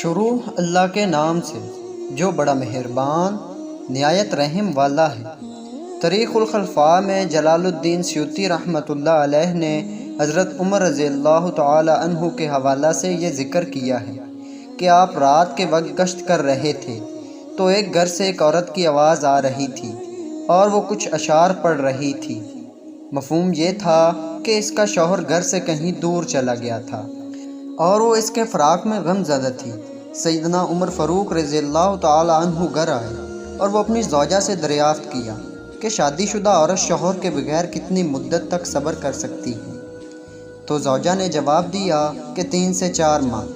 شروع اللہ کے نام سے جو بڑا مہربان نہایت رحم والا ہے۔ تاریخ الخلفاء میں جلال الدین سیوطی رحمۃ اللہ علیہ نے حضرت عمر رضی اللہ تعالی عنہ کے حوالہ سے یہ ذکر کیا ہے کہ آپ رات کے وقت گشت کر رہے تھے تو ایک گھر سے ایک عورت کی آواز آ رہی تھی اور وہ کچھ اشعار پڑھ رہی تھی۔ مفہوم یہ تھا کہ اس کا شوہر گھر سے کہیں دور چلا گیا تھا اور وہ اس کے فراق میں غم زدہ تھی۔ سیدنا عمر فاروق رضی اللہ تعالی عنہ گھر آئے اور وہ اپنی زوجہ سے دریافت کیا کہ شادی شدہ عورت شوہر کے بغیر کتنی مدت تک صبر کر سکتی ہے؟ تو زوجہ نے جواب دیا کہ 3 سے 4 ماہ۔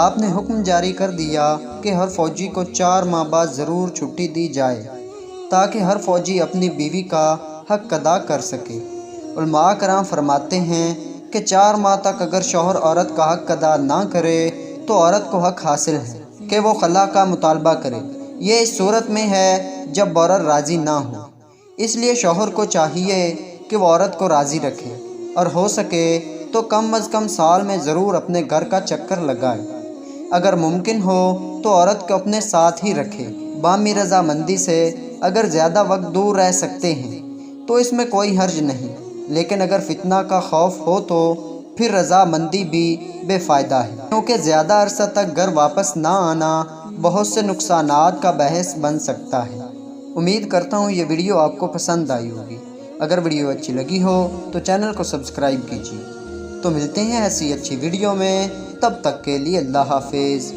آپ نے حکم جاری کر دیا کہ ہر فوجی کو 4 ماہ بعد ضرور چھٹی دی جائے تاکہ ہر فوجی اپنی بیوی کا حق ادا کر سکے۔ علماء کرام فرماتے ہیں کہ 4 ماہ تک اگر شوہر عورت کا حق ادا نہ کرے تو عورت کو حق حاصل ہے کہ وہ خلا کا مطالبہ کرے۔ یہ اس صورت میں ہے جب عورت راضی نہ ہو، اس لیے شوہر کو چاہیے کہ وہ عورت کو راضی رکھے اور ہو سکے تو کم از کم سال میں ضرور اپنے گھر کا چکر لگائے۔ اگر ممکن ہو تو عورت کو اپنے ساتھ ہی رکھے۔ بامی رضامندی سے اگر زیادہ وقت دور رہ سکتے ہیں تو اس میں کوئی حرج نہیں، لیکن اگر فتنہ کا خوف ہو تو پھر رضامندی بھی بے فائدہ ہے، کیونکہ زیادہ عرصہ تک گھر واپس نہ آنا بہت سے نقصانات کا باعث بن سکتا ہے۔ امید کرتا ہوں یہ ویڈیو آپ کو پسند آئی ہوگی۔ اگر ویڈیو اچھی لگی ہو تو چینل کو سبسکرائب کیجیے۔ تو ملتے ہیں ایسی اچھی ویڈیو میں، تب تک کے لیے اللہ حافظ۔